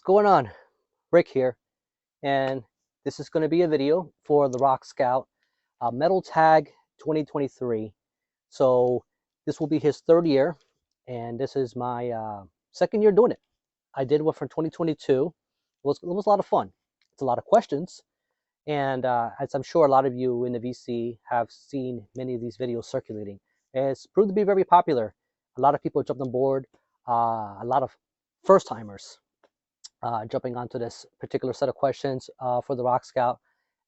going on? Rick here, and this is going to be a video for the Rock Scout Metal Tag 2023. So this will be his third year, and this is my second year doing it. I did one from 2022. It was a lot of fun. It's a lot of questions, and as I'm sure a lot of you in the VC have seen many of these videos circulating, it's proved to be very popular. A lot of people jumped on board. A lot of first timers jumping onto this particular set of questions for the Rock Scout.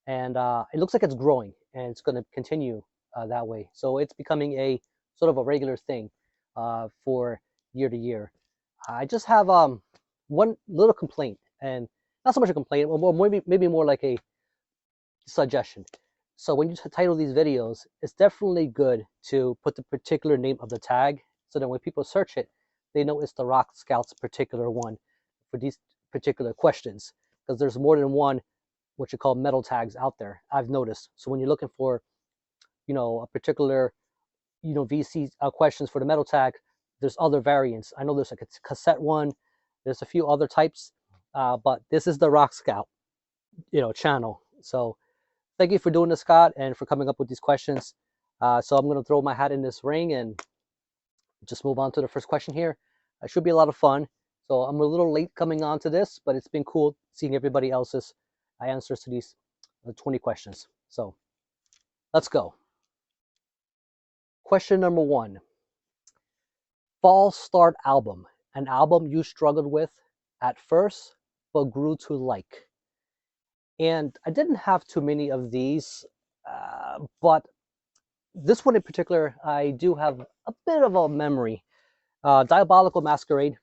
And it looks like it's growing and it's going to continue that way. So it's becoming a sort of a regular thing for year to year. I just have one little complaint, and not so much a complaint, or maybe more like a suggestion. So when you title these videos, it's definitely good to put the particular name of the tag so that when people search it, they know it's the Rock Scout's particular one for these particular questions, because there's more than one what you call metal tags out there, I've noticed. So when you're looking for, a particular, VC questions for the metal tag, there's other variants. I know there's like a cassette one, there's a few other types, but this is the Rock Scout, channel. So thank you for doing this, Scott, and for coming up with these questions. So I'm going to throw my hat in this ring and just move on to the first question here. It should be a lot of fun. So I'm a little late coming on to this, but it's been cool seeing everybody else's answers to these 20 questions. So let's go. Question number 1. Fall Start album. An album you struggled with at first, but grew to like. And I didn't have too many of these, but this one in particular, I do have a bit of a memory. Diabolical Masquerade,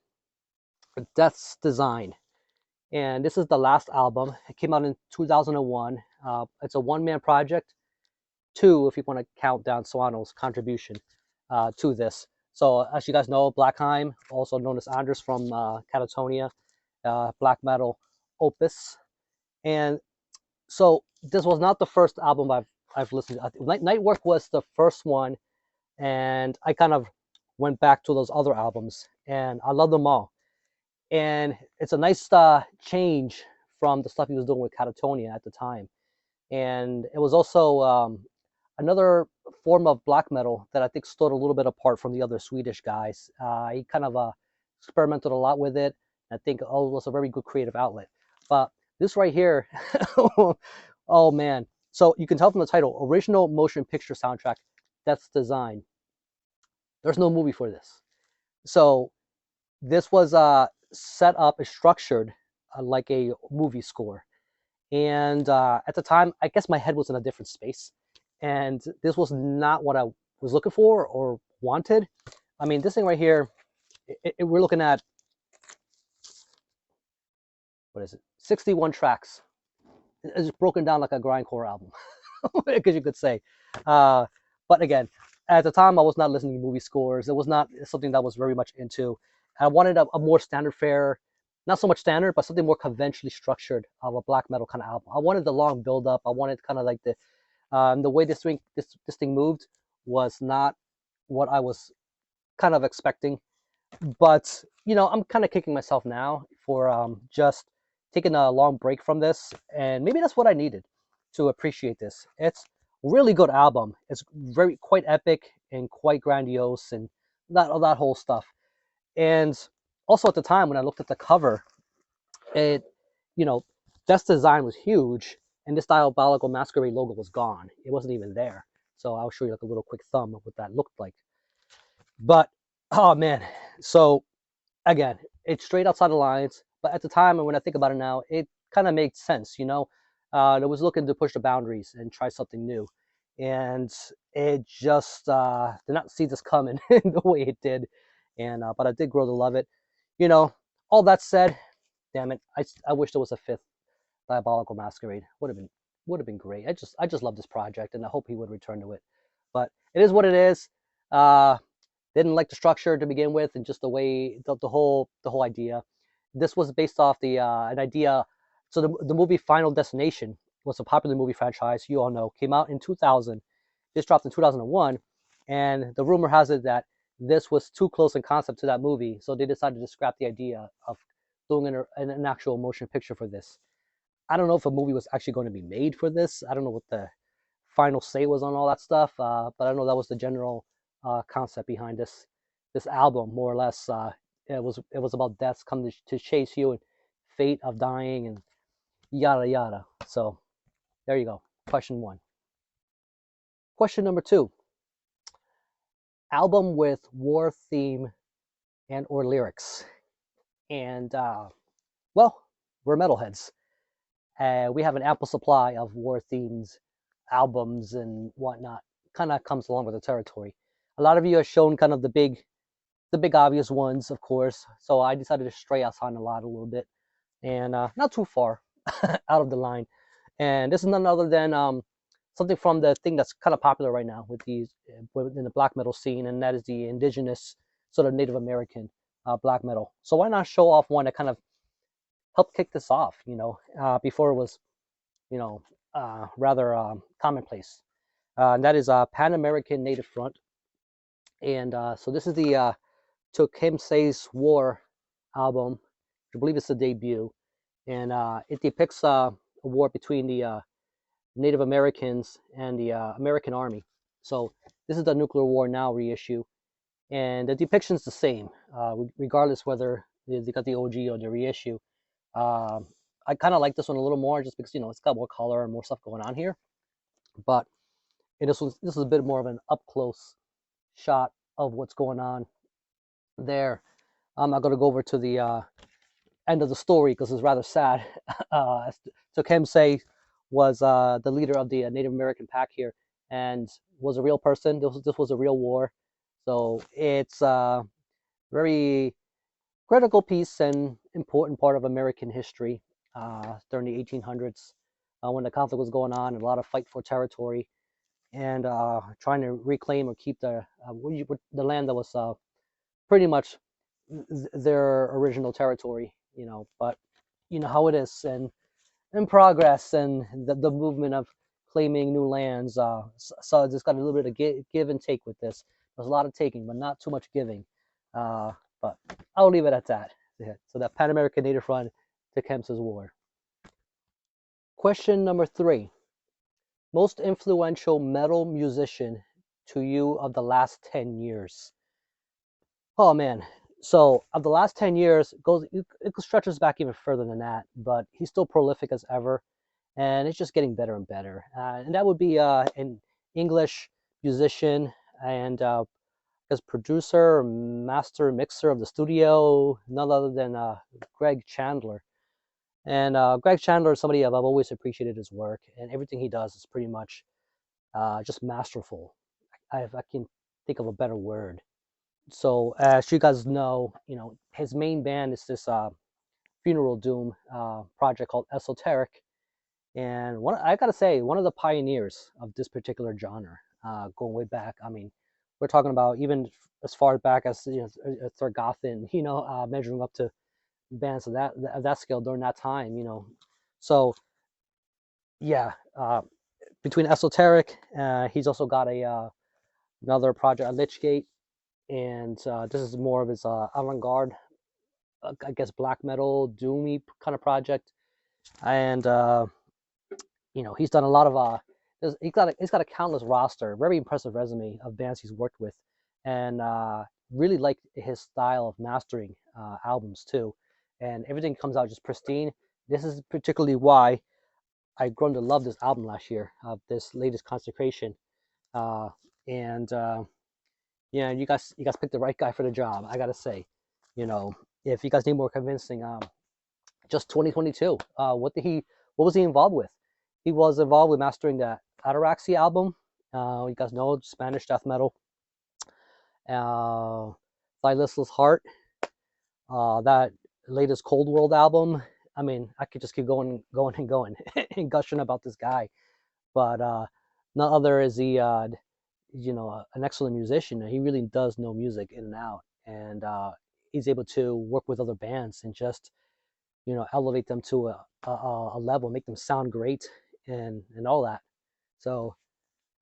Death's Design. And this is the last album. It came out in 2001. It's a one-man project. 2, if you want to count down Swano's contribution to this. So as you guys know, Blackheim, also known as Anders from Catatonia, black metal opus. And so this was not the first album I've listened to. Nightwork was the first one, and I kind of went back to those other albums, and I love them all. And it's a nice change from the stuff he was doing with Catatonia at the time. And it was also another form of black metal that I think stood a little bit apart from the other Swedish guys. He kind of experimented a lot with it. I think it was a very good creative outlet. But this right here, oh man. So you can tell from the title, original motion picture soundtrack, Death's Design. There's no movie for this. So this was set up, structured like a movie score. And at the time, I guess my head was in a different space. And this was not what I was looking for or wanted. I mean, this thing right here, we're looking at, what is it, 61 tracks. It's broken down like a grindcore album, because you could say. But again, at the time, I was not listening to movie scores. It was not something that I was very much into. I wanted a more standard fare, not so much standard, but something more conventionally structured of a black metal kind of album. I wanted the long build up. I wanted kind of like the way this thing moved was not what I was kind of expecting. But I'm kind of kicking myself now for just taking a long break from this, and maybe that's what I needed to appreciate this. It's a really good album. It's quite epic and quite grandiose and that whole stuff. And also at the time when I looked at the cover, it, Death's Design was huge, and this Diabolical Masquerade logo was gone. It wasn't even there. So I'll show you like a little quick thumb of what that looked like. But, oh man. So again, it's straight outside the lines. But at the time, and when I think about it now, it kind of made sense, It was looking to push the boundaries and try something new. And it just did not see this coming the way it did. And but I did grow to love it. All that said, damn it, I wish there was a 5th Diabolical Masquerade. Would have been great. I just love this project, and I hope he would return to it. But it is what it is. Didn't like the structure to begin with, and just the way the whole idea. This was based off an idea. So the movie Final Destination was a popular movie franchise, you all know, came out in 2000. This dropped in 2001, and the rumor has it that this was too close in concept to that movie, so they decided to scrap the idea of doing an actual motion picture for this. I don't know if a movie was actually going to be made for this. I don't know what the final say was on all that stuff, but I know that was the general concept behind this album, more or less. It was about deaths coming to chase you and fate of dying and yada yada. So there you go. Question one. Question number two. Album with war theme and or lyrics. And well, we're metalheads. We have an ample supply of war themes, albums, and whatnot. Kind of comes along with the territory. A lot of you have shown kind of the big obvious ones, of course. So I decided to stray outside a little bit, and not too far out of the line. And this is none other than something from the thing that's kind of popular right now with these in the black metal scene, and that is the indigenous sort of Native American black metal. So why not show off one that kind of helped kick this off? Before it was, rather commonplace. And that is Pan American Native Front. And so this is the Tecumseh's War album. I believe it's the debut, and it depicts a war between the Native Americans and the American Army. So this is the Nuclear War Now reissue, and the depiction's the same, regardless whether they got the OG or the reissue. I kind of like this one a little more just because it's got more color and more stuff going on here. But this is a bit more of an up close shot of what's going on there. I'm not going to go over to the end of the story because it's rather sad. So Tecumseh was the leader of the Native American pack here and was a real person. This was a real war. So it's a very critical piece and important part of American history during the 1800s when the conflict was going on and a lot of fight for territory and trying to reclaim or keep the land that was pretty much their original territory, but you know how it is, and in progress and the movement of claiming new lands. So it's got a little bit of give and take with this. There's a lot of taking, but not too much giving. But I'll leave it at that. Yeah. So that Pan American Native Front to Tecumseh's War. Question number 3. Most influential metal musician to you of the last 10 years. Oh man. So of the last 10 years, it stretches back even further than that, but he's still prolific as ever, and it's just getting better and better. And that would be an English musician and as producer, master, mixer of the studio, none other than Greg Chandler. And Greg Chandler is somebody I've always appreciated his work, and everything he does is pretty much just masterful. I can think of a better word. So as you guys know, his main band is this funeral doom project called Esoteric, and I gotta say, one of the pioneers of this particular genre, going way back. I mean, we're talking about even as far back as Thorgothen, measuring up to bands of that scale during that time. So yeah, between Esoteric, he's also got another project, Lichgate, and this is more of his avant-garde, I guess, black metal, doomy kind of project, and he's done a lot of he's got a countless roster, very impressive resume of bands he's worked with, and really like his style of mastering albums too, and everything comes out just pristine. This is particularly why I've grown to love this album last year, this latest Consecration, and yeah, you guys picked the right guy for the job. I gotta say, if you guys need more convincing, just 2022. What was he involved with? He was involved with mastering the Ataraxy album. You guys know Spanish death metal. Thy Listless Heart. That latest Cold World album. I mean, I could just keep going and going and gushing about this guy. But none other is he, an excellent musician. He really does know music in and out, and he's able to work with other bands and just elevate them to a level, make them sound great, and all that. So,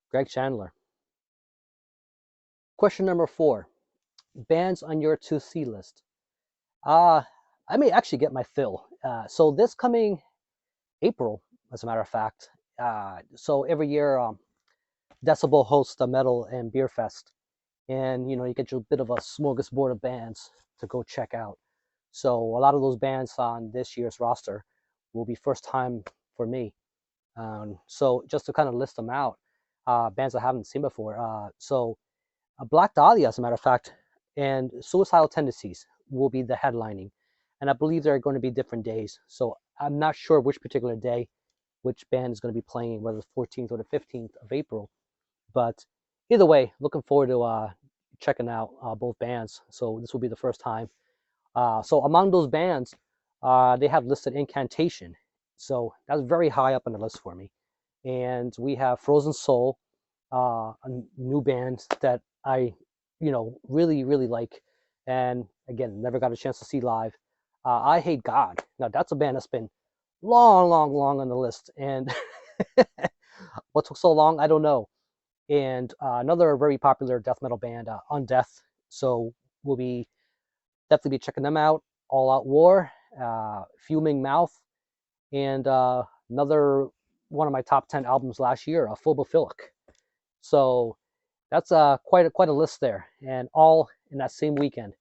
Greg Chandler. Question number 4: bands on your to see list. I may actually get my fill. So this coming April, as a matter of fact, so every year Decibel hosts a metal and beer fest, and you get your bit of a smorgasbord of bands to go check out. So a lot of those bands on this year's roster will be first time for me. So just to kind of list them out, bands I haven't seen before. So Black Dahlia, as a matter of fact, and Suicidal Tendencies will be the headlining, and I believe there are going to be different days. So I'm not sure which particular day, which band is going to be playing, whether the 14th or the 15th of April. But either way, looking forward to checking out both bands. So this will be the first time. So among those bands, they have listed Incantation. So that's very high up on the list for me. And we have Frozen Soul, a new band that I, really, really like. And again, never got a chance to see live. I Hate God. Now that's a band that's been long, long, long on the list. And what took so long, I don't know. And another very popular death metal band, Undeath. So we'll be definitely be checking them out. All Out War, Fuming Mouth, and another one of my top 10 albums last year, Phobophilic. So that's quite a list there, and all in that same weekend.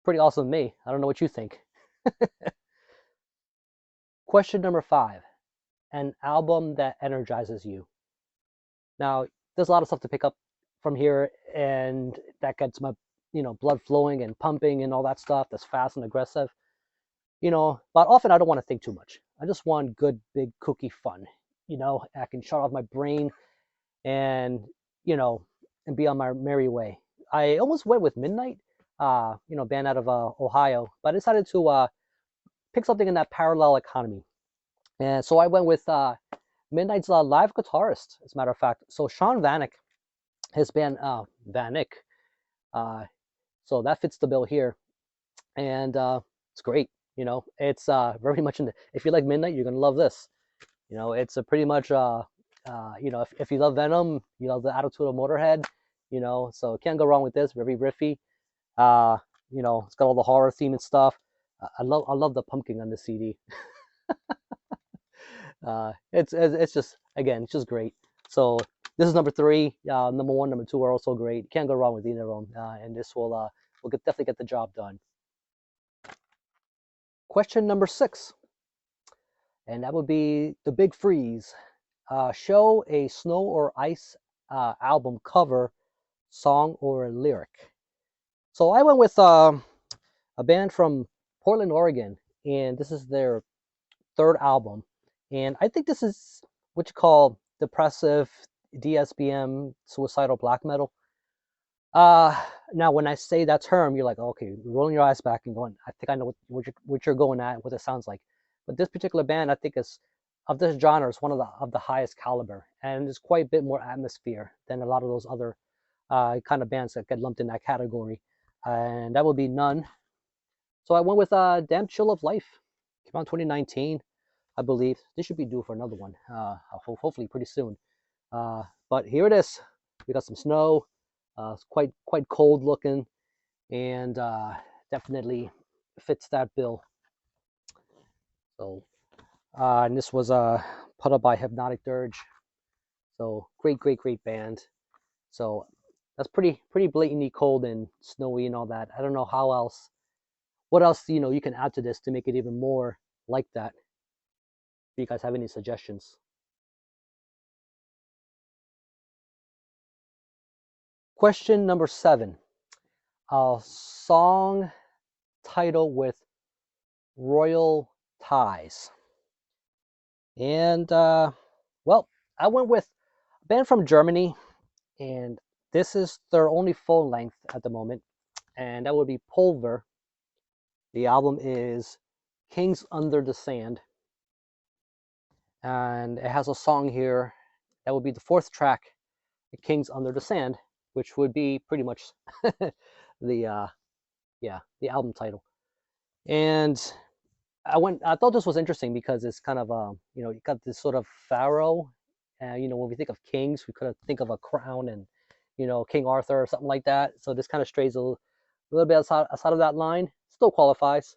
Pretty awesome to me. I don't know what you think. Question number 5: an album that energizes you. Now, there's a lot of stuff to pick up from here, and that gets my blood flowing and pumping and all that stuff. That's fast and aggressive. But often I don't want to think too much. I just want good, big, kooky fun. I can shut off my brain and you know and be on my merry way. I almost went with Midnight, band out of Ohio, but I decided to pick something in that parallel economy, and so I went with Midnight's live guitarist. As a matter of fact, so Sean Vanek, his band Vanek, uh, so that fits the bill here, and it's great. It's very much in the. If you like Midnight, you're gonna love this. It's a pretty much if you love Venom, you love the attitude of Motorhead, so can't go wrong with this. Very riffy. Uh, it's got all the horror theme and stuff. I love the pumpkin on the CD. It's just, again, it's just great. So this is number 3. Number 1, number 2 are also great. Can't go wrong with either of them. And this will definitely get the job done. Question number 6, and that would be the Big Freeze. Show a snow or ice album cover, song, or lyric. So I went with a band from Portland, Oregon, and this is their 3rd album. And I think this is what you call depressive, DSBM, suicidal black metal. Uh, Now, when I say that term, you're like, okay, you're rolling your eyes back and going, I think I know what you're going at and what it sounds like. But this particular band, I think, is of this genre is one of the highest caliber, and there's quite a bit more atmosphere than a lot of those other kind of bands that get lumped in that category. And that would be None. So I went with Damn Chill of Life. Came out in 2019, I believe. This should be due for another one, hopefully pretty soon. But here it is. We got some snow. It's quite cold looking, and definitely fits that bill. So, and this was put up by Hypnotic Dirge. So great band. So that's pretty blatantly cold and snowy and all that. I don't know what else you can add to this to make it even more like that. Do you guys have any suggestions? Question number 7: a song title with royal ties. And well, I went with a band from Germany, and this is their only full length at the moment, and that would be Pulver. The album is Kings Under the Sand, and it has a song here that would be the 4th track, Kings Under the Sand, which would be pretty much the the album title. And I thought this was interesting because it's kind of you got this sort of pharaoh. When we think of kings, we could think of a crown and King Arthur or something like that. So this kind of strays a little bit outside of that line, still qualifies.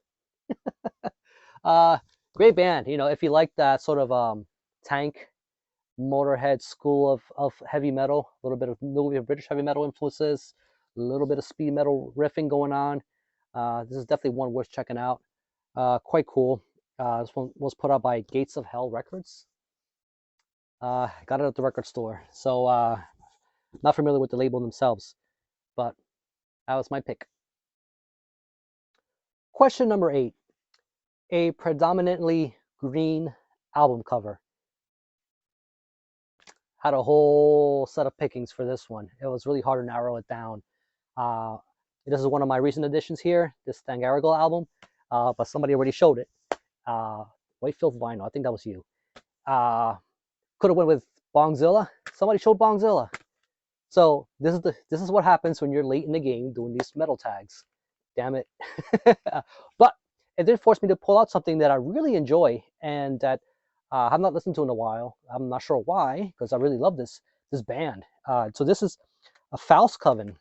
Uh, Great band. You know, if you like that sort of tank, Motorhead school of heavy metal, a little bit of new British heavy metal influences, a little bit of speed metal riffing going on. This is definitely one worth checking out. Quite cool. This one was put out by Gates of Hell Records. Got it at the record store. So not familiar with the label themselves, but that was my pick. Question number 8. A predominantly green album cover. Had a whole set of pickings for this one. It was really hard to narrow it down. Uh, this is one of my recent additions here, this Thangaragal album, but somebody already showed it. Whitefield Vinyl, I think that was you. Could have went with Bongzilla. Somebody showed Bongzilla. So this is what happens when you're late in the game doing these metal tags. Damn it. But it did force me to pull out something that I really enjoy and that I have not listened to in a while. I'm not sure why, because I really love this band. So this is a Faust Coven.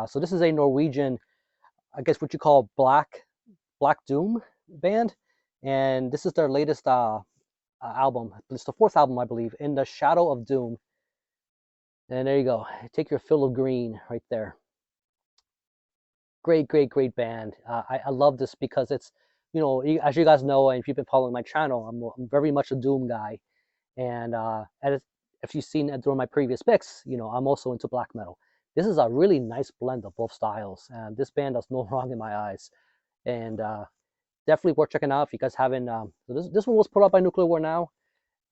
So this is a Norwegian, I guess what you call black doom band, and this is their latest album. It's the 4th album, I believe, In the Shadow of Doom. And there you go. Take your fill of green right there. Great band. I love this because it's, you know, as you guys know, and if you've been following my channel, I'm very much a doom guy, and if you've seen it during my previous picks, you know, I'm also into black metal. This is a really nice blend of both styles, and this band does no wrong in my eyes, and definitely worth checking out if you guys haven't. So this one was put out by Nuclear War Now.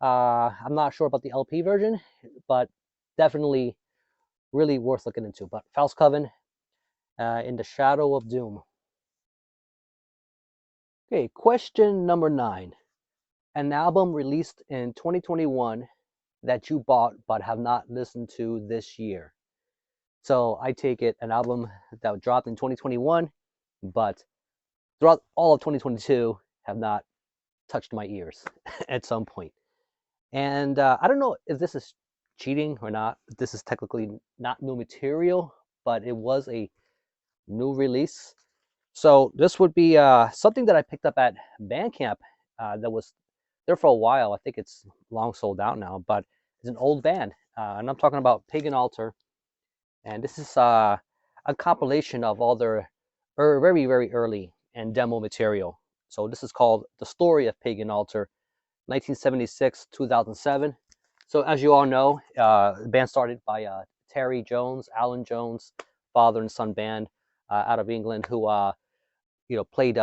I'm not sure about the LP version, but definitely really worth looking into. But Faust Coven, In the Shadow of Doom. Okay, question number 9. An album released in 2021 that you bought but have not listened to this year. So I take it an album that dropped in 2021, but throughout all of 2022 have not touched my ears at some point. And I don't know if this is cheating or not. This is technically not new material, but it was a new release. So this would be something that I picked up at Bandcamp that was there for a while. I think it's long sold out now, but it's an old band. And I'm talking about Pagan Altar. And this is a compilation of all their very early and demo material. So this is called The Story of Pagan Altar, 1976, 2007. So as you all know, the band started by Terry Jones, Alan Jones, father and son band out of England, who you know, played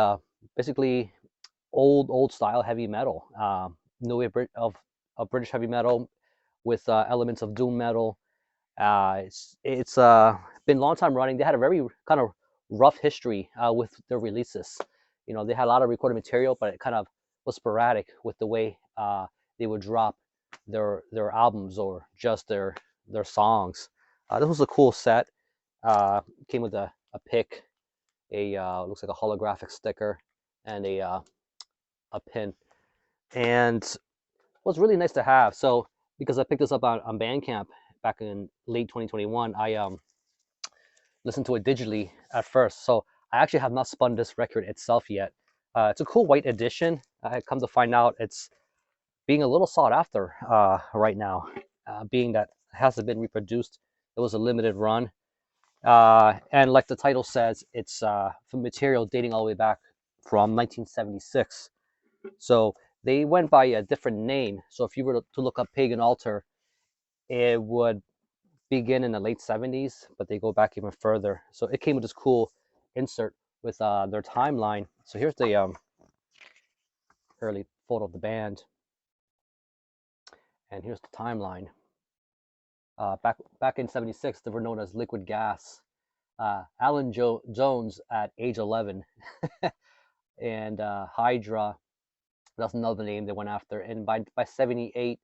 basically old style heavy metal, new wave of British heavy metal with elements of doom metal. It's been a long time running. They had a very kind of rough history with their releases. You know, they had a lot of recorded material, but it kind of was sporadic with the way they would drop their albums or just their songs. This was a cool set. Came with a pick, a looks like a holographic sticker, and a pin, and it was really nice to have. So because I picked this up on Bandcamp back in late 2021, I listened to it digitally at first. So I actually have not spun this record itself yet. It's a cool white edition. I come to find out it's being a little sought after right now, being that it hasn't been reproduced. It was a limited run. And like the title says, it's for material dating all the way back from 1976. So they went by a different name. So if you were to look up Pagan Altar, it would begin in the late 70s, but they go back even further. So it came with this cool insert with their timeline. So here's the early photo of the band, and here's the timeline. Back in '76, they were known as Liquid Gas. Alan Jones at age 11, and Hydra, that's another name they went after. And by '78,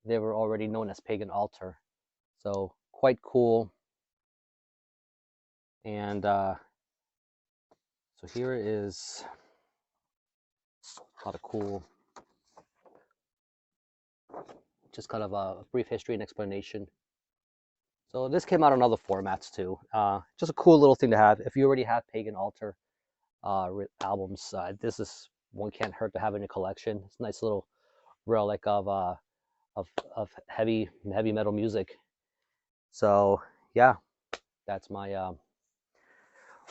they were already known as Pagan Altar. So quite cool. And so here is a lot of cool, just kind of a brief history and explanation. So this came out on other formats too. Just a cool little thing to have. If you already have Pagan Altar albums, this is one can't hurt to have in your collection. It's a nice little relic of heavy metal music. So yeah, that's my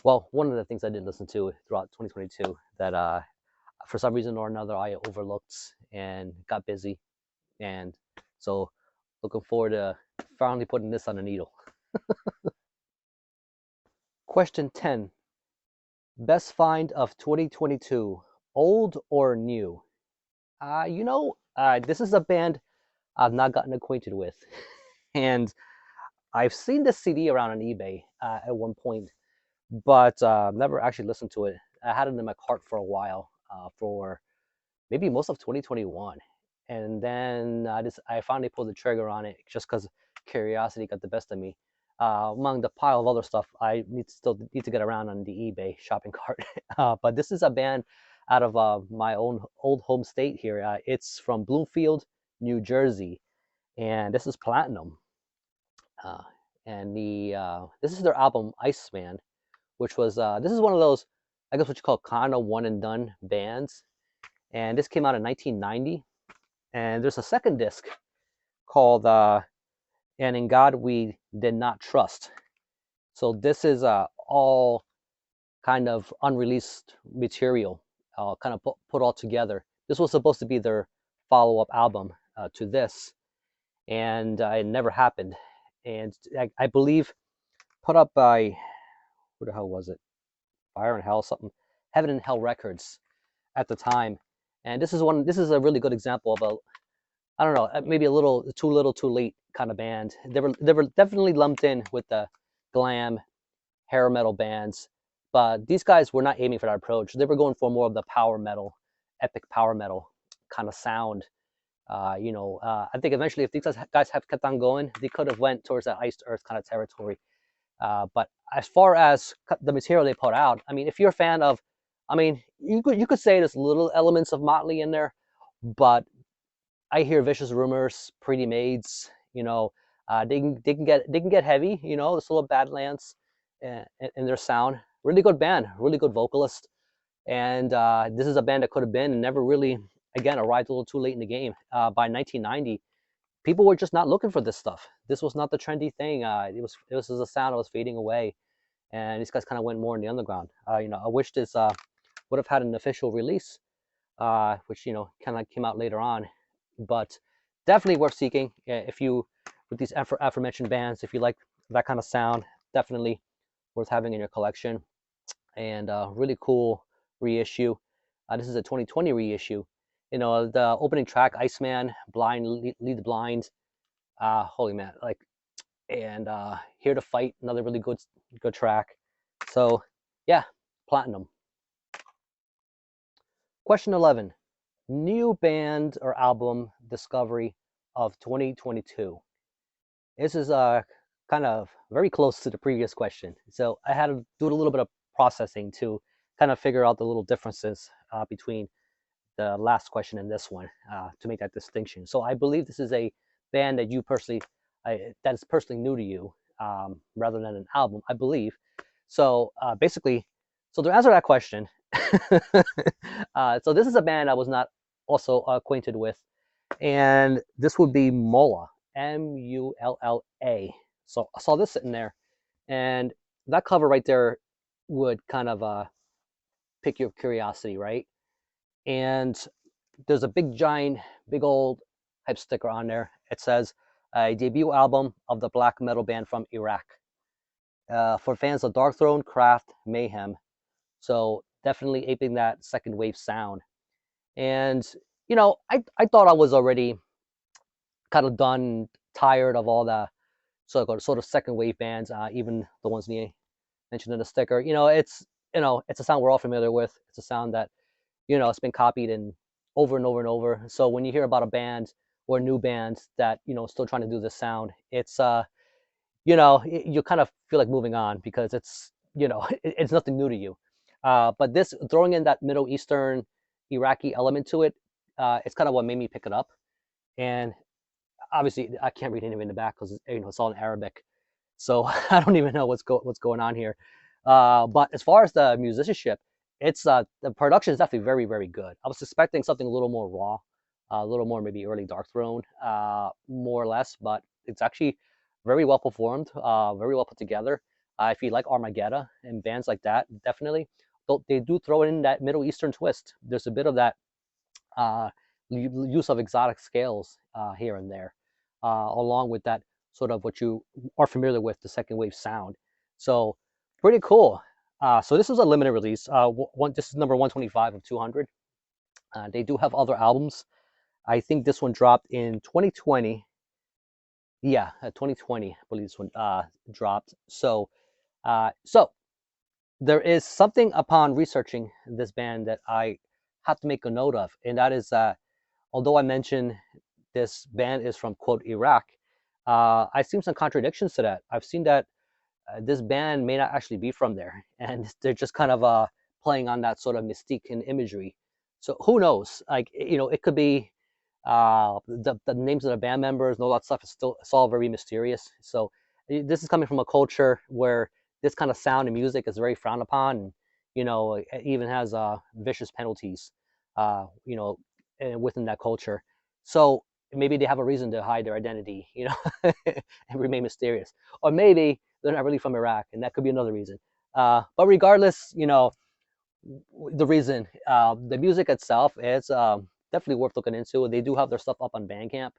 well, one of the things I did listen to throughout 2022 that for some reason or another I overlooked and got busy, and so looking forward to finally putting this on a needle. Question 10. Best find of 2022, old or new? This is a band I've not gotten acquainted with, and I've seen this CD around on eBay at one point, but never actually listened to it. I had it in my cart for a while, for maybe most of 2021, and then I finally pulled the trigger on it just because curiosity got the best of me. Among the pile of other stuff, I still need to get around on the eBay shopping cart. But this is a band out of my own old home state here. It's from Bloomfield, New Jersey, and this is Platinum. Uh, and this is their album Iceman, which was this is one of those, I guess what you call kind of one and done bands. And this came out in 1990. And there's a second disc called "And in God We Did Not Trust." So this is all kind of unreleased material, kind of put all together. This was supposed to be their follow-up album to this, and it never happened. And I believe put up by, who the hell was it? Fire and Hell something, Heaven and Hell Records at the time. And this is one. This is a really good example of a, I don't know, maybe a little too late kind of band. They were definitely lumped in with the glam hair metal bands, but these guys were not aiming for that approach. They were going for more of the power metal, epic power metal kind of sound. I think eventually, if these guys have kept on going, they could have went towards that Iced Earth kind of territory. But as far as the material they put out, I mean, if you're a fan of, I mean, you could say there's little elements of Motley in there, but I hear Vicious Rumors, Pretty Maids, they can get heavy, there's a little Badlands in their sound. Really good band, really good vocalist, and this is a band that could have been and never really, again, arrived a little too late in the game. By 1990, people were just not looking for this stuff. This was not the trendy thing. It was a sound that was fading away, and these guys kind of went more in the underground. I wish this would have had an official release, which kind of came out later on, but definitely worth seeking if you, with these aforementioned bands, if you like that kind of sound, definitely worth having in your collection. And really cool reissue. This is a 2020 reissue. The opening track, Iceman, Blind Lead the Blind. Holy man, like, and Here to Fight, another really good track. So yeah, Platinum. Question 11. New band or album discovery of 2022. This is kind of very close to the previous question. So I had to do a little bit of processing to kind of figure out the little differences between the last question and this one, to make that distinction. So I believe this is a band that that is personally new to you, rather than an album, I believe. So basically, so to answer that question, so this is a band I was not also acquainted with, and this would be Mulla, Mulla. So I saw this sitting there, and that cover right there would kind of pick your curiosity, right? And there's a big old type sticker on there. It says a debut album of the black metal band from Iraq, for fans of Darkthrone, Craft, Mayhem. So definitely aping that second wave sound. And I thought I was already kind of done, tired of all the sort of second wave bands, even the ones mentioned in the sticker. It's a sound we're all familiar with. It's a sound that it's been copied and over and over and over. So when you hear about a band or a new band that still trying to do this sound, it's you kind of feel like moving on because it's it's nothing new to you. But this, throwing in that Middle Eastern Iraqi element to it, it's kind of what made me pick it up. And obviously I can't read anything in the back because it's all in Arabic. So I don't even know what's going on here. But as far as the musicianship, it's the production is definitely very very good. I was expecting something a little more raw, a little more maybe early Dark Throne, more or less, but it's actually very well performed, very well put together. If you like Armageddon and bands like that, definitely. Though they do throw in that Middle Eastern twist. There's a bit of that uh, use of exotic scales here and there, along with that sort of what you are familiar with, the second wave sound. So pretty cool. So this is a limited release. This is number 125 of 200. They do have other albums. I think this one dropped in 2020. Yeah, 2020, I believe this one dropped. So there is something upon researching this band that I have to make a note of, and that is that although I mentioned this band is from quote Iraq, I've seen some contradictions to that. I've seen that this band may not actually be from there, and they're just kind of playing on that sort of mystique and imagery. So who knows? Like it could be the names of the band members and all that stuff is still it's all very mysterious. So this is coming from a culture where this kind of sound and music is very frowned upon, and it even has vicious penalties, within that culture. So maybe they have a reason to hide their identity, and remain mysterious, or maybe they're not really from Iraq, and that could be another reason. But regardless, the reason, the music itself is definitely worth looking into. They do have their stuff up on Bandcamp,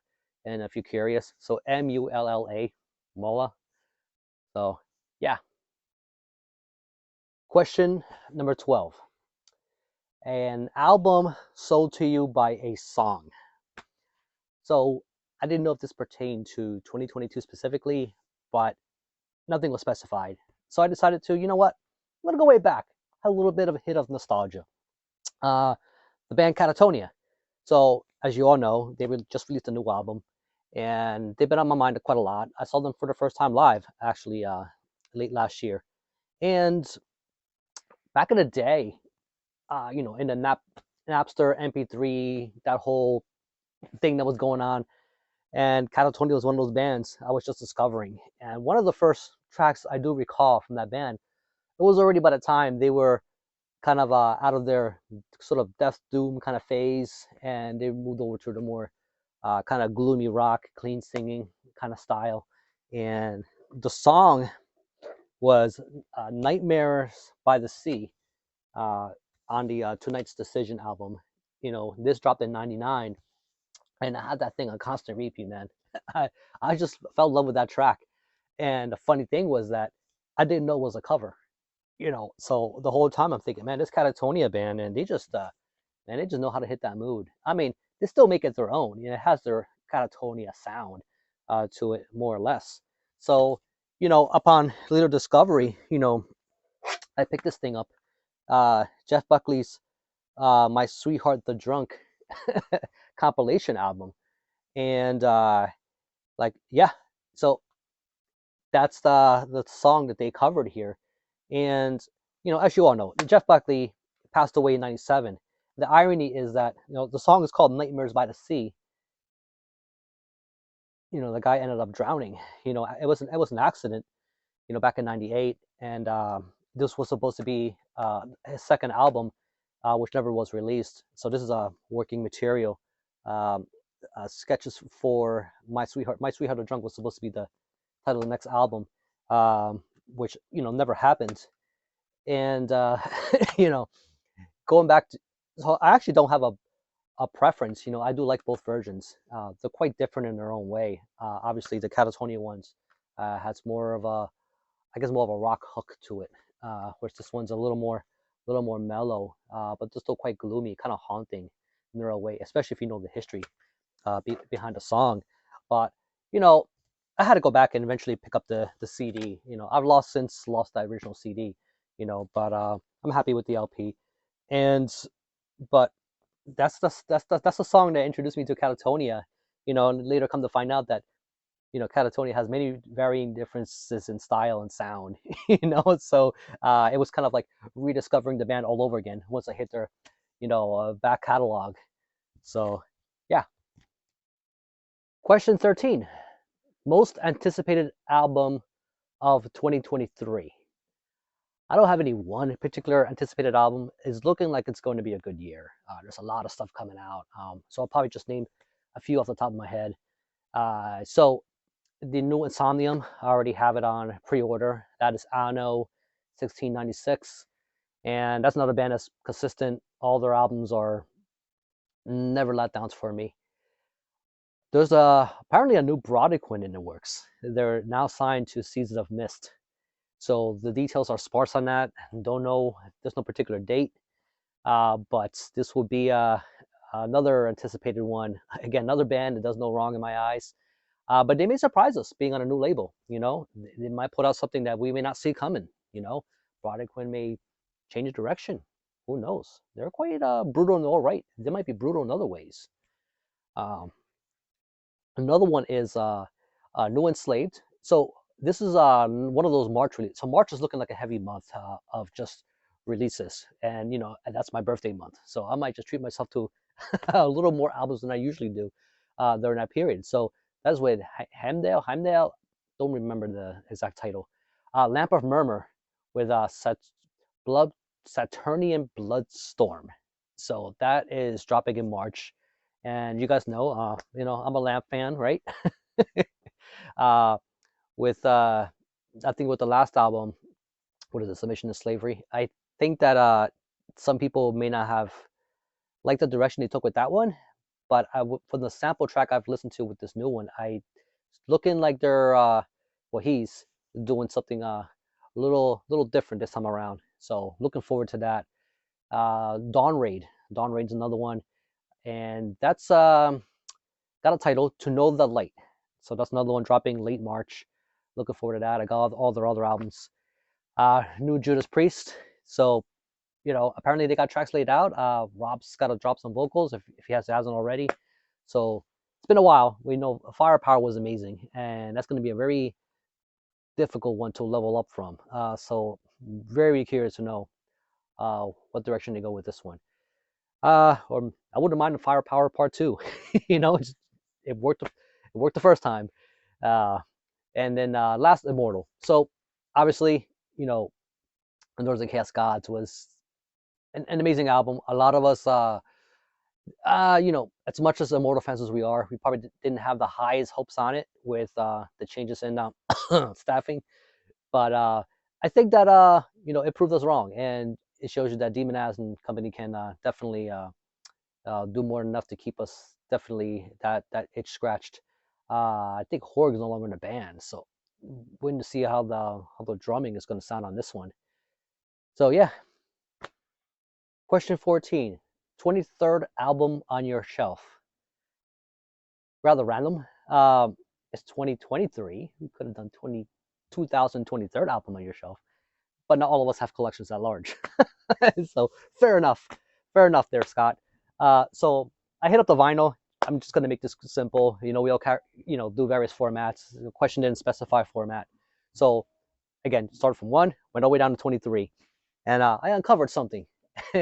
and if you're curious, so Mulla, Mulla. So yeah. Question number 12: an album sold to you by a song. So I didn't know if this pertained to 2022 specifically, but nothing was specified. So I decided to, you know what? I'm gonna go way back. Had a little bit of a hit of nostalgia. Uh, the band Catatonia. So as you all know, they just released a new album, and they've been on my mind quite a lot. I saw them for the first time live, actually, late last year. And back in the day, in the Napster MP3, that whole thing that was going on, and Catatonia was one of those bands I was just discovering. And one of the first tracks I do recall from that band, it was already by the time they were kind of out of their sort of death doom kind of phase, and they moved over to the more kind of gloomy rock, clean singing kind of style. And the song was "Nightmares by the Sea" uh, on the Tonight's Decision album. This dropped in '99, and I had that thing on constant repeat, man. I I just fell in love with that track. And the funny thing was that I didn't know it was a cover. So the whole time I'm thinking, man, this Catatonia band, and they just know how to hit that mood. I mean, they still make it their own. It has their Catatonia sound to it, more or less. So, upon later discovery, I picked this thing up. Jeff Buckley's "My Sweetheart the Drunk" compilation album, and yeah. So that's the song that they covered here. And as you all know, Jeff Buckley passed away in '97. The irony is that the song is called "Nightmares by the Sea." The guy ended up drowning. It was an accident. Back in '98, and this was supposed to be his second album, which never was released. So this is a working material. Um, Sketches for "My Sweetheart." "My Sweetheart the Drunk" was supposed to be the title of the next album, which never happened. And you know, going back to, so I actually don't have a preference. I do like both versions. They're quite different in their own way. Obviously, the Catatonia ones has more of a, I guess, more of a rock hook to it, whereas this one's a little more mellow, but they're still quite gloomy, kind of haunting in their own way, especially if you know the history behind the song. But you know, I had to go back and eventually pick up the CD. I've since lost the original CD. But I'm happy with the LP. And but that's the song that introduced me to Catatonia. And later come to find out that Catatonia has many varying differences in style and sound. So it was kind of like rediscovering the band all over again once I hit their back catalog. So yeah. Question 13: most anticipated album of 2023. I don't have any one particular anticipated album. It's looking like it's going to be a good year. There's a lot of stuff coming out. So I'll probably just name a few off the top of my head. So the new Insomnium, I already have it on pre-order. That is Anno 1696. And that's another band that's consistent. All their albums are never letdowns for me. There's apparently a new Brodequin in the works. They're now signed to Seasons of Mist. So the details are sparse on that. Don't know, there's no particular date. But this will be another anticipated one. Again, another band that does no wrong in my eyes. But they may surprise us being on a new label. You know, they might put out something that we may not see coming. You know, Brodequin may change direction. Who knows? They're quite brutal in all right. They might be brutal in other ways. Um, Another one is New Enslaved. So this is one of those March releases. So March is looking like a heavy month of just releases, and you know, and that's my birthday month. So I might just treat myself to a little more albums than I usually do during that period. So that's with Heimdall. Don't remember the exact title. Lamp of Murmur with Saturnian Bloodstorm. So that is dropping in March, and you guys know, I'm a Lamp fan, right? uh, with I think with the last album, what is it, Submission to Slavery? I think that some people may not have liked the direction they took with that one, but from the sample track I've listened to with this new one, looking like they're he's doing something a little different this time around. So looking forward to that. Dawn Raid's another one, and that's got a title, To Know the Light. So that's another one dropping late March. Looking forward to that. I got all their other albums. New Judas Priest. So, you know, apparently they got tracks laid out. Rob's got to drop some vocals if he hasn't already. So it's been a while. We know Firepower was amazing, and that's going to be a very difficult one to level up from. So very curious to know what direction they go with this one. Or I wouldn't mind the Firepower Part 2. You know, it worked. It worked the first time. And then last, Immortal. So obviously, you know, Endures and Chaos Gods was an amazing album. A lot of us, you know, as much as Immortal fans as we are, we probably didn't have the highest hopes on it with the changes in staffing. But I think that you know, it proved us wrong, and it shows you that Demon As and company can definitely do more than enough to keep us definitely that itch scratched. I think Horg is no longer in the band, so waiting to see how the drumming is going to sound on this one. So yeah. Question 14. 23rd album on your shelf. Rather random. It's 2023. We could have done 2023rd album on your shelf, but not all of us have collections that large. So fair enough. Fair enough there, Scott. So I hit up the vinyl. I'm just going to make this simple. You know, we all do various formats. The question didn't specify format. So again, started from 1, went all the way down to 23. And I uncovered something.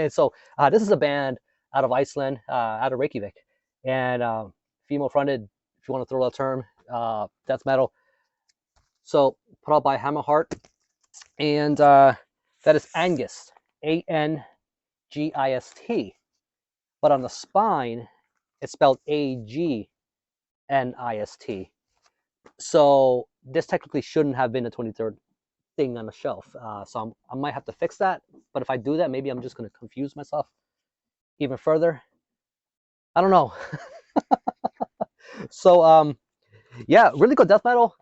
So this is a band out of Iceland, out of Reykjavik. And female fronted, if you want to throw that term, death metal. So put out by Hammerheart. And that is Angist, Angist. But on the spine, it's spelled Agnist. So this technically shouldn't have been a 23rd thing on the shelf. So I might have to fix that. But if I do that, maybe I'm just going to confuse myself even further. I don't know. So yeah, really good death metal.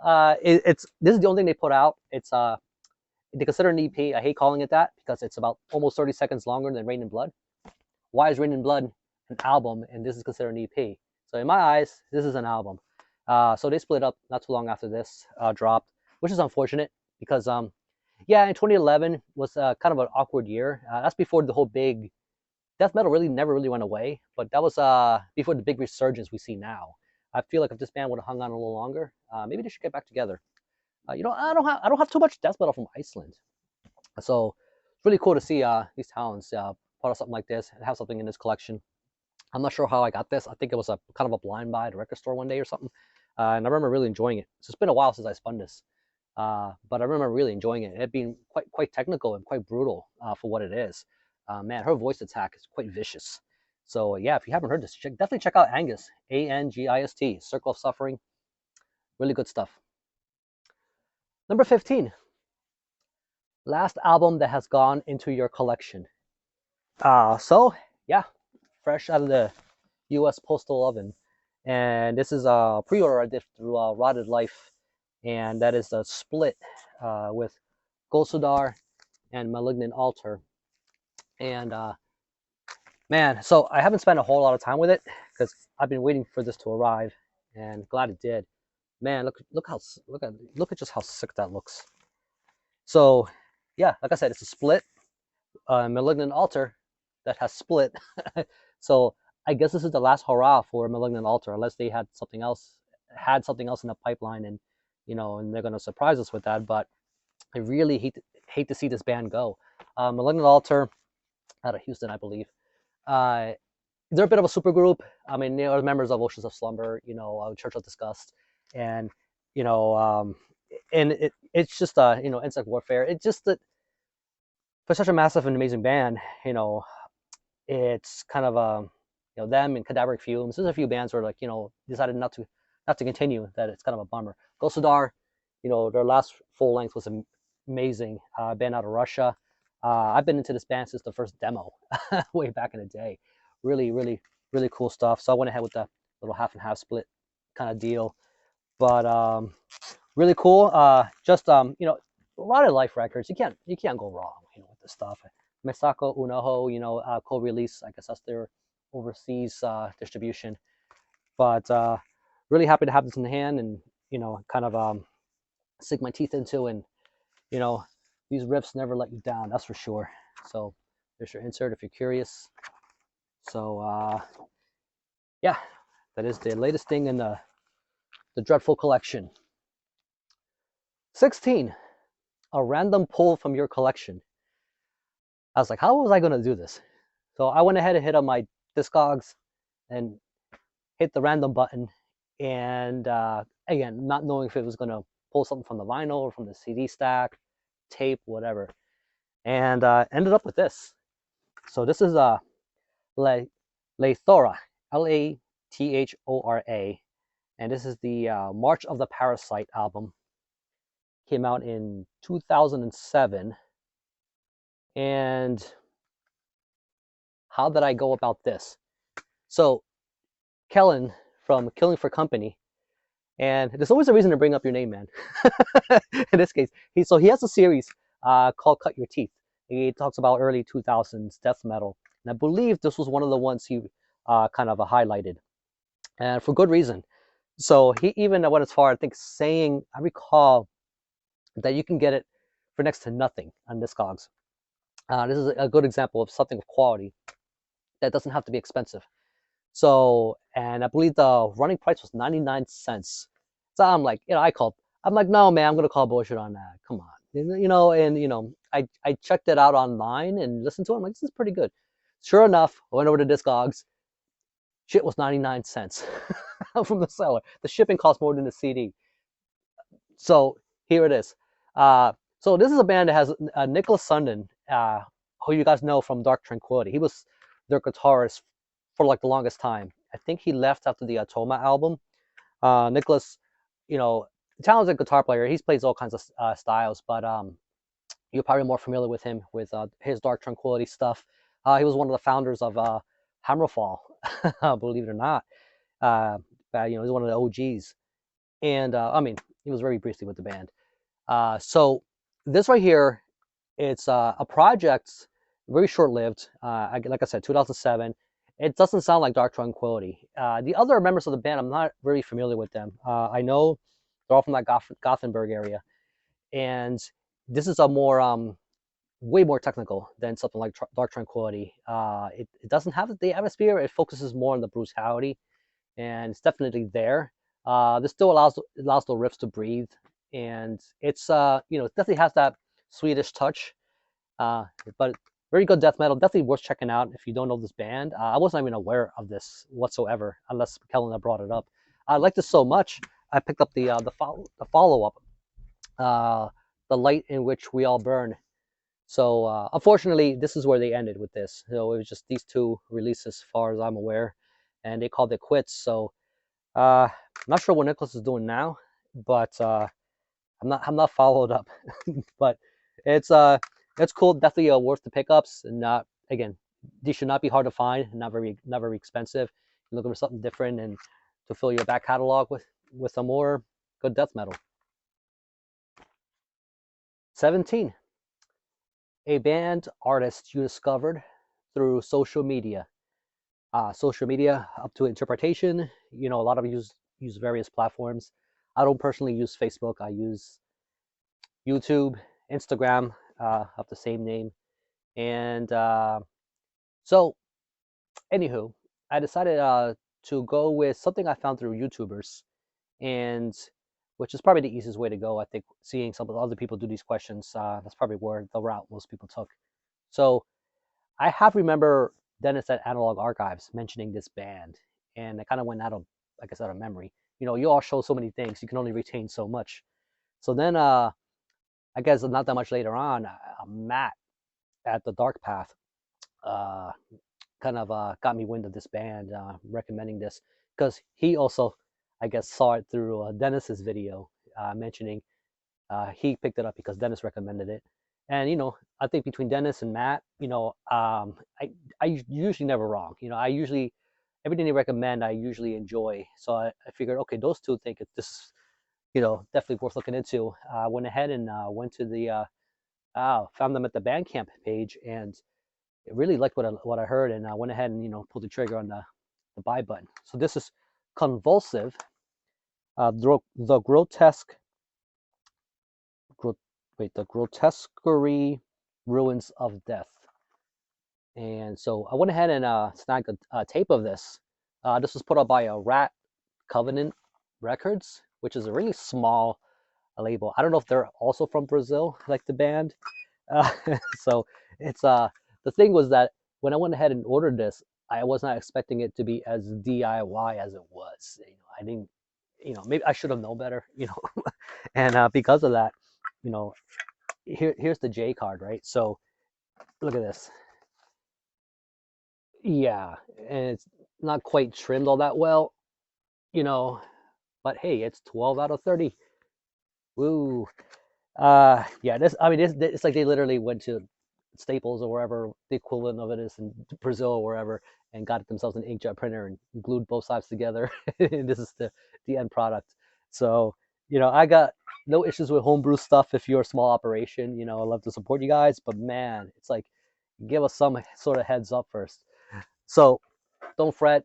This is the only thing they put out. It's they consider an EP. I hate calling it that because it's about almost 30 seconds longer than Rain in Blood. Why is Rain in Blood an album and this is considered an EP? So in my eyes, this is an album. So they split up not too long after this dropped, which is unfortunate because yeah, in 2011 was kind of an awkward year. That's before the whole big death metal never really went away, but that was before the big resurgence we see now. I feel like if this band would have hung on a little longer, maybe they should get back together. You know, I don't have too much death metal from Iceland, so it's really cool to see these talents put out something like this and have something in this collection. I'm not sure how I got this. I think it was a kind of a blind buy at a record store one day or something, and I remember really enjoying it. So it's been a while since I spun this. But I remember really enjoying it. It being quite technical and quite brutal for what it is. Man, her voice attack is quite vicious. So yeah, if you haven't heard this, definitely check out Angus, Angist, Circle of Suffering. Really good stuff. Number 15, last album that has gone into your collection. So yeah, fresh out of the U.S. postal oven, and this is a pre-order I did through Rotted Life, and that is a split with Golsadar and Malignant Altar. And man, so I haven't spent a whole lot of time with it because I've been waiting for this to arrive, and glad it did. Man, look at just how sick that looks. So yeah, like I said, it's a split Malignant Altar that has split. So I guess this is the last hurrah for Malignant Altar, unless they had something else in the pipeline, and and they're gonna surprise us with that. But I really hate to see this band go. Malignant Altar out of Houston, I believe. Uh, they're a bit of a super group. I mean, they are members of Oceans of Slumber, Church of Disgust, and you know, um, and it's just Insect Warfare. It's just that for such a massive and amazing band, it's kind of them and Cadaveric Fumes. There's a few bands where decided not to continue. That it's kind of a bummer. Gossadar, their last full length was amazing. Band out of Russia. I've been into this band since the first demo, way back in the day. Really, really, really cool stuff. So I went ahead with the little half and half split kind of deal. But really cool. Just a lot of Life records. You can't go wrong, with this stuff. Misako Uhhhhs, co-release. I guess that's their overseas distribution. But really happy to have this in the hand, and kind of sink my teeth into, and you know, these riffs never let you down. That's for sure. So there's your insert if you're curious. So yeah, that is the latest thing in the dreadful collection. 16, a random pull from your collection. I was like, how was I going to do this? So I went ahead and hit up my Discogs and hit the random button. And again, not knowing if it was going to pull something from the vinyl or from the CD stack, tape, whatever. And ended up with this. So this is Lethora, Lathora. And this is the March of the Parasite album. Came out in 2007. And how did I go about this? So Kellen from Killing for Company, and there's always a reason to bring up your name, man. In this case, he has a series called Cut Your Teeth. He talks about early 2000s death metal, and I believe this was one of the ones he kind of highlighted, and for good reason. So he even went as far, I think, saying, I recall, that you can get it for next to nothing on Discogs. This is a good example of something of quality that doesn't have to be expensive. So, and I believe the running price was 99 cents. So I'm like, I'm like, no, man, I'm going to call bullshit on that. Come on. I checked it out online and listened to it. I'm like, this is pretty good. Sure enough, I went over to Discogs. Shit was 99 cents from the seller. The shipping cost more than the CD. So here it is. So this is a band that has Nicholas Sundin, who you guys know from Dark Tranquillity. He was their guitarist for like the longest time. I think he left after the Atoma album. Nicholas, talented guitar player. He plays all kinds of styles, but you're probably more familiar with him with his Dark Tranquillity stuff. He was one of the founders of Hammerfall, believe it or not. He's one of the OGs. And I mean, he was very briefly with the band. So this right here, it's a project, very short-lived. Like I said, 2007. It doesn't sound like Dark Tranquillity. The other members of the band, I'm not really familiar with them. I know they're all from that Gothenburg area, and this is a more way more technical than something like Dark Tranquillity. It doesn't have the atmosphere. It focuses more on the brutality, and it's definitely there. This still allows the riffs to breathe, and it's it definitely has that Swedish touch, but very good death metal. Definitely worth checking out if you don't know this band. I wasn't even aware of this whatsoever unless Kellen brought it up. I liked this so much, I picked up the follow up uh, the light in which we all burn. So unfortunately, this is where they ended with this. So it was just these two releases, as far as I'm aware, and they called it quits. So I'm not sure what Nicholas is doing now, but I'm not followed up. But it's it's cool, definitely worth the pickups. And not, again, these should not be hard to find, not very expensive. You're looking for something different and to fill your back catalog with some more good death metal. 17. A band artist you discovered through social media. Social media up to interpretation. A lot of use various platforms. I don't personally use Facebook. I use YouTube, Instagram, of the same name. And so, anywho, I decided to go with something I found through YouTubers, and which is probably the easiest way to go. I think seeing some of the other people do these questions, that's probably where the route most people took. So I have remember Dennis at Analog Archives mentioning this band, and I kind of went out of, like I said, out of memory. You all show so many things, you can only retain so much. So then, I guess not that much later on, Matt at the Dark Path uh, kind of got me wind of this band, recommending this because he also, I guess, saw it through Dennis's video mentioning he picked it up because Dennis recommended it. And I think between Dennis and Matt, I usually never wrong. I usually everything they recommend, I usually enjoy. So I figured, okay, those two think this, definitely worth looking into. I went ahead and went to the found them at the Bandcamp page, and really liked what I heard, and I went ahead and pulled the trigger on the buy button. So this is Convulsive, the grotesque, the grotesquerie ruins of death. And so I went ahead and snagged a tape of this. This was put out by Rat Covenant Records, which is a really small label. I don't know if they're also from Brazil, like the band. Uh, so it's the thing was that when I went ahead and ordered this, I was not expecting it to be as DIY as it was. I didn't, maybe I should have known better, and because of that, you know, here's the J card, right? So look at this. Yeah, and it's not quite trimmed all that well, you know, but hey, it's 12 out of 30. Woo. Yeah, this it's like they literally went to Staples or wherever the equivalent of it is in Brazil or wherever, and got themselves an inkjet printer and glued both sides together. And this is the end product. So I got no issues with homebrew stuff. If you're a small operation, I love to support you guys. But man, it's like, give us some sort of heads up first. So don't fret.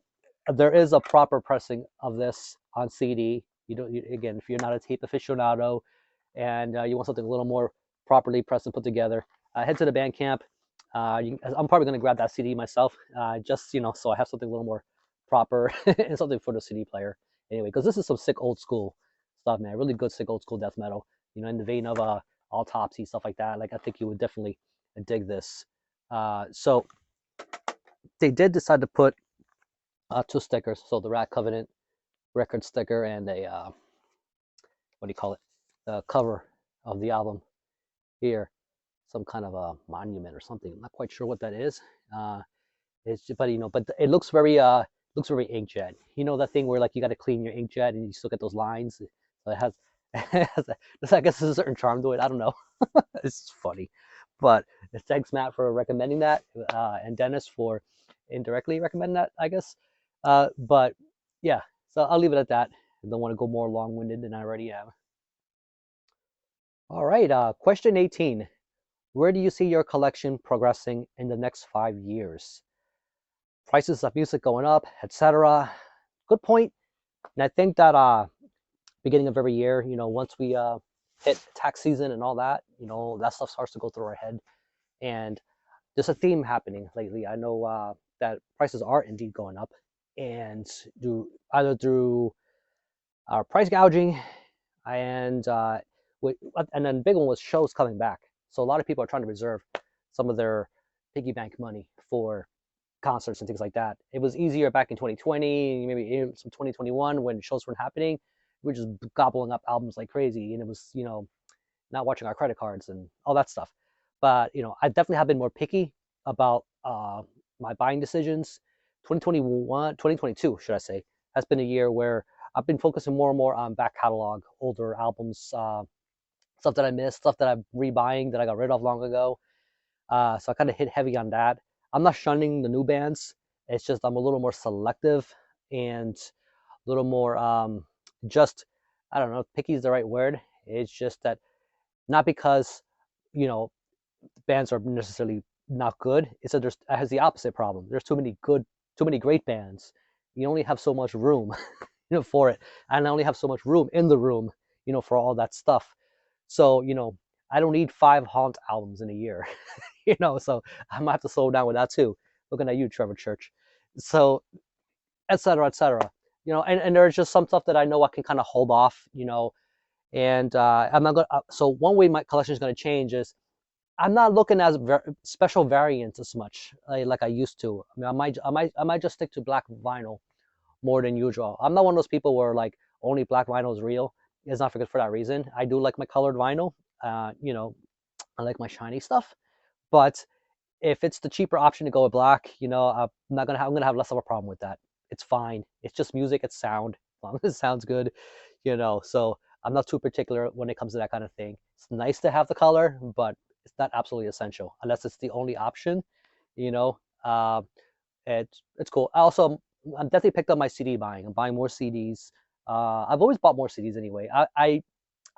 There is a proper pressing of this on CD. Again, if you're not a tape aficionado and you want something a little more properly pressed and put together, head to the Bandcamp. I'm probably going to grab that CD myself, just so I have something a little more proper and something for the CD player. Anyway, because this is some sick old school stuff, man. Really good sick old school death metal. In the vein of Autopsy, stuff like that. Like, I think you would definitely dig this. So they did decide to put two stickers. So the Rat Covenant record sticker and a what do you call it? The cover of the album here, some kind of a monument or something. I'm not quite sure what that is. It's just, but it looks very inkjet. That thing where, like, you got to clean your inkjet and you still get those lines. So it has, I guess there's a certain charm to it. I don't know. It's funny, but thanks, Matt, for recommending that, and Dennis for indirectly recommending that, I guess. But yeah, so I'll leave it at that. I don't want to go more long-winded than I already am. All right, question 18. Where do you see your collection progressing in the next 5 years? Prices of music going up, etc. Good point. And I think that beginning of every year, once we hit tax season and all that, that stuff starts to go through our head. And there's a theme happening lately. I know that prices are indeed going up, and either through our price gouging, and and then big one was shows coming back. So a lot of people are trying to reserve some of their piggy bank money for concerts and things like that. It was easier back in 2020, maybe some 2021, when shows weren't happening. We were just gobbling up albums like crazy, and it was not watching our credit cards and all that stuff. But I definitely have been more picky about my buying decisions. 2021, 2022, should I say, has been a year where I've been focusing more and more on back catalog, older albums, stuff that I missed, stuff that I'm rebuying that I got rid of long ago. So I kind of hit heavy on that. I'm not shunning the new bands. It's just I'm a little more selective and a little more just, I don't know, picky is the right word. It's just that not because you know bands are necessarily not good. It's that it has the opposite problem. There's too many great bands. You only have so much room, for it, and I only have so much room in the room, for all that stuff. So I don't need 5 Haunt albums in a year, So I might have to slow down with that too. Looking at you, Trevor Church. So, et cetera, et cetera. And there's just some stuff that I know I can kind of hold off, and I'm not gonna. So one way my collection is going to change is I'm not looking at special variants as much like I used to. I mean, I might just stick to black vinyl more than usual. I'm not one of those people where like only black vinyl is real. It's not for that reason. I do like my colored vinyl. I like my shiny stuff. But if it's the cheaper option to go with black, I'm gonna have less of a problem with that. It's fine. It's just music. It's sound. As long as it sounds good, So I'm not too particular when it comes to that kind of thing. It's nice to have the color, but it's not absolutely essential unless it's the only option. You know, uh, it's cool. I'm definitely picked up my CD buying. I'm buying more CDs. I've always bought more CDs anyway. I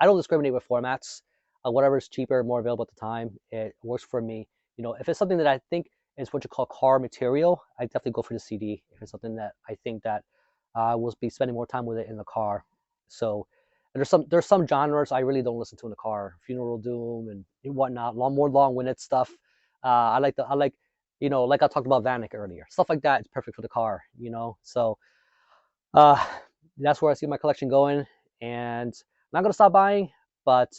don't discriminate with formats. Whatever is cheaper, more available at the time, it works for me. If it's something that I think is what you call car material, I definitely go for the CD. If it's something that I think that I will be spending more time with it in the car. So there's some genres I really don't listen to in the car. Funeral doom and whatnot, more long-winded stuff. Like I talked about Vanek earlier. Stuff like that is perfect for the car. So uh, that's where I see my collection going, and I'm not gonna stop buying, but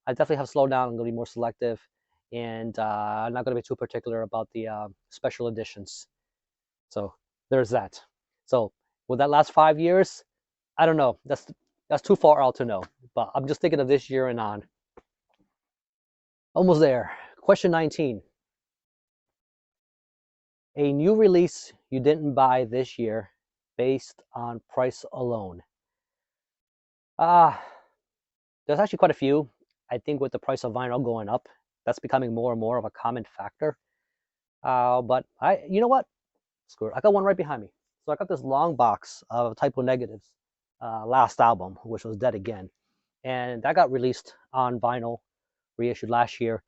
I definitely have slowed down. I'm gonna be more selective, and I'm not gonna be too particular about the special editions. So there's that. So with that last 5 years, I don't know. That's too far out to know, but I'm just thinking of this year and on. Almost there. Question 19. A new release you didn't buy this year based on price alone. There's actually quite a few. I think with the price of vinyl going up, that's becoming more and more of a common factor. But you know what? Screw it. I got one right behind me. So I got this long box of Typo Negatives last album, which was Dead Again. And that got released on vinyl, reissued last year.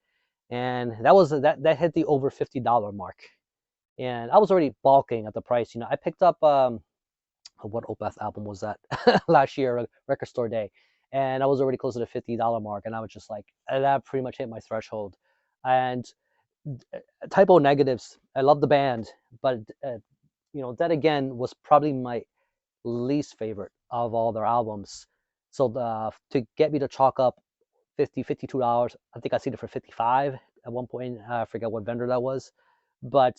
And that hit the over $50 mark. And I was already balking at the price. I picked up what Opeth album was that last year, Record Store Day, and I was already close to the $50 mark, and I was just like, that pretty much hit my threshold. And Typo Negatives, I love the band, but Dead Again was probably my least favorite of all their albums. So to get me to chalk up $52, I think I seen it for 55 at one point. I forget what vendor that was, but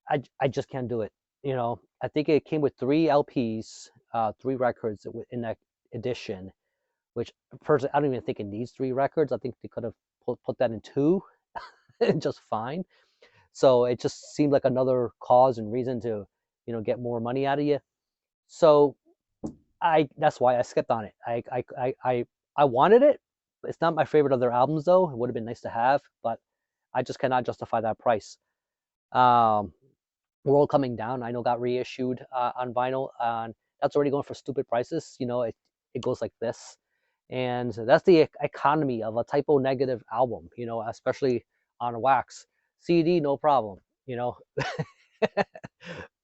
I just can't do it. I think it came with 3 LPs, 3 records in that edition, which personally, I don't even think it needs 3 records. I think they could have put that in 2 just fine. So it just seemed like another cause and reason to, get more money out of you. So that's why I skipped on it. I wanted it. It's not my favorite of their albums though. It would have been nice to have, but I just cannot justify that price. World Coming Down, I know, got reissued on vinyl, and that's already going for stupid prices. It goes like this, and that's the economy of a Typo Negative album. Especially on wax. CD, no problem.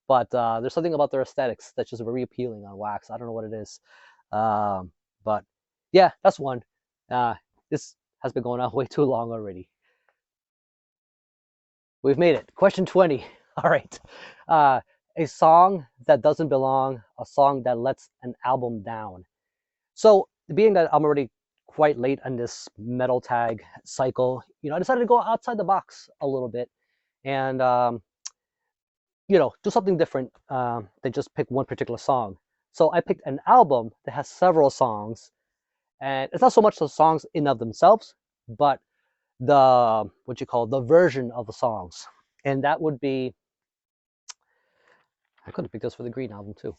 But there's something about their aesthetics that's just very appealing on wax. I don't know what it is, but yeah, that's one. This has been going on way too long already. We've made it. Question 20. All right. A song that doesn't belong, a song that lets an album down. So, being that I'm already quite late on this metal tag cycle, I decided to go outside the box a little bit and, do something different than just pick one particular song. So, I picked an album that has several songs, And it's not so much the songs in of themselves, but the what you call the version of the songs. And that would be, I could have picked this for the Green album too.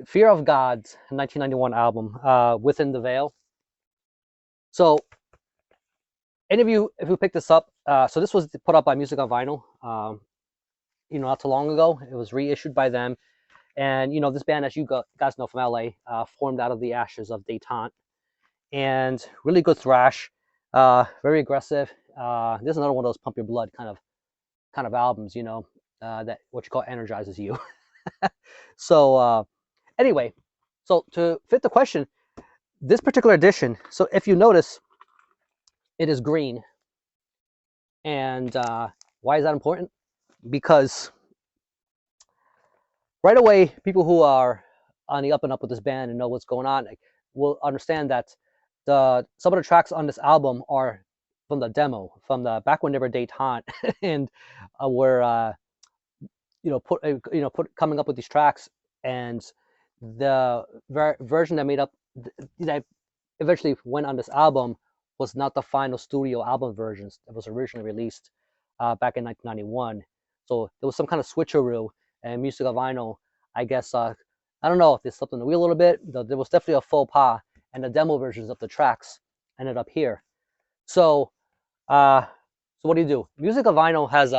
Fear of God's 1991 album, Within the Veil. So any of you, if you picked this up, so this was put up by Music on Vinyl, not too long ago. It was reissued by them. And, this band, as you guys know from LA, formed out of the ashes of Doesnt. And really good thrash, very aggressive. There's another one of those pump your blood kind of albums, that what you call energizes you. So anyway, so to fit the question, this particular edition, so if you notice, it is green. And why is that important? Because right away, people who are on the up and up with this band and know what's going on will understand that some of the tracks on this album are from the demo, from the back when they were Doesnt, and were put coming up with these tracks, and the version that made up that eventually went on this album was not the final studio album versions that was originally released back in 1991. So there was some kind of switcheroo, and Music of Vinyl, I guess, I don't know if they slept on the wheel a little bit. There was definitely a faux pas, and the demo versions of the tracks ended up here. So, what do you do? Music of Vinyl has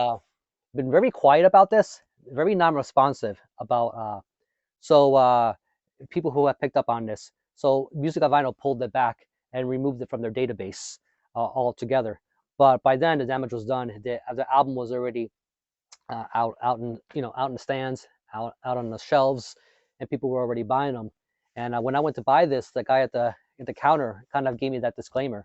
been very quiet about this, very non-responsive about. People who have picked up on this. So Music of Vinyl pulled it back and removed it from their database altogether. But by then the damage was done. The album was already out in out in the stands, out on the shelves, and people were already buying them. And when I went to buy this, the guy at the counter kind of gave me that disclaimer,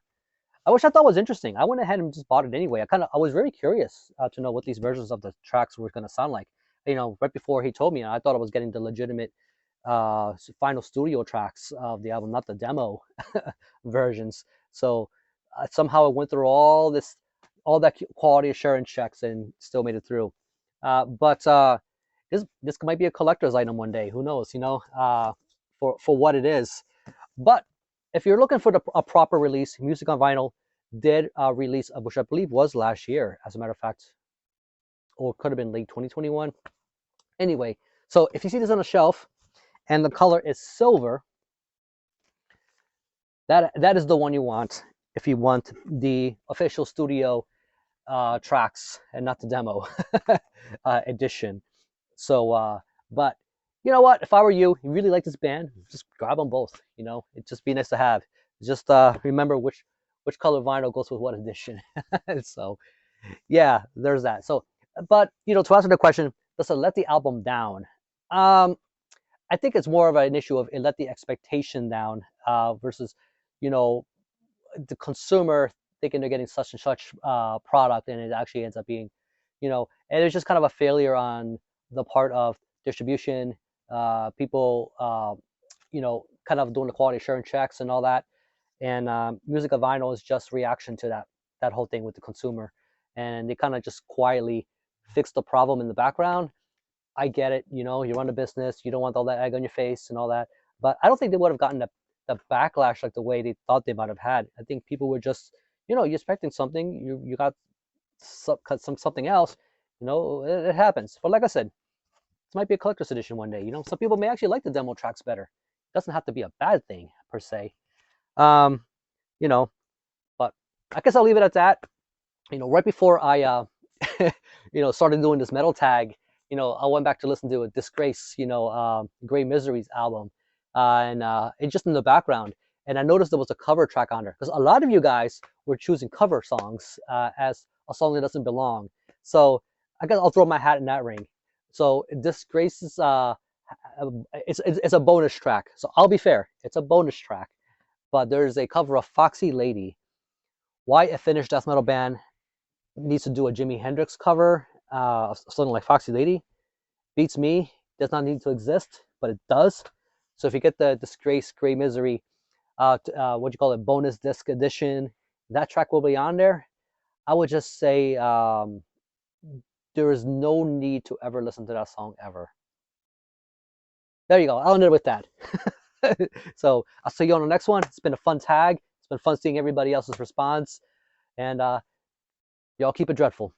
which I thought was interesting. I went ahead and just bought it anyway. I was very curious to know what these versions of the tracks were going to sound like. Right before he told me, I thought I was getting the legitimate final studio tracks of the album, not the demo versions. So somehow I went through all that quality assurance checks and still made it through. But this might be a collector's item one day. Who knows? For what it is. But if you're looking for a proper release, Music on Vinyl did release, which I believe was last year, as a matter of fact, or it could have been late 2021. Anyway, so if you see this on a shelf and the color is silver, that is the one you want if you want the official studio tracks and not the demo edition. So, but you know what? If I were you really like this band, just grab them both. It'd just be nice to have. Just remember which color vinyl goes with what edition. So, yeah, there's that. So, but to answer the question, does it let the album down? I think it's more of an issue of it let the expectation down versus, the consumer thinking they're getting such and such product, and it actually ends up being, and it's just kind of a failure on the part of distribution, people, kind of doing the quality assurance checks and all that. And Music of Vinyl is just reaction to that whole thing with the consumer, and they kind of just quietly fix the problem in the background. I get it, you run a business, you don't want all that egg on your face and all that, but I don't think they would have gotten the backlash like the way they thought they might have had. I think people were just, you're expecting something, you got something else, it happens. But like I said, this might be a collector's edition one day. Some people may actually like the demo tracks better. It doesn't have to be a bad thing per se. But I guess I'll leave it at that. Right before I started doing this metal tag, I went back to listen to a Disgrace, Grey Misery's album, and it's just in the background. And I noticed there was a cover track on there, because a lot of you guys were choosing cover songs as a song that doesn't belong. So I guess I'll throw my hat in that ring. So Disgrace is it's a bonus track. So I'll be fair, it's a bonus track, but there's a cover of Foxy Lady. Why a Finnish death metal band needs to do a Jimi Hendrix cover of something like Foxy Lady beats me. Does not need to exist, but it does. So if you get the Disgrace Grey Misery, what you call it, bonus disc edition, that track will be on there. I would just say there is no need to ever listen to that song ever. There you go. I'll end it with that. So I'll see you on the next one. It's been a fun tag. It's been fun seeing everybody else's response. And y'all keep it dreadful.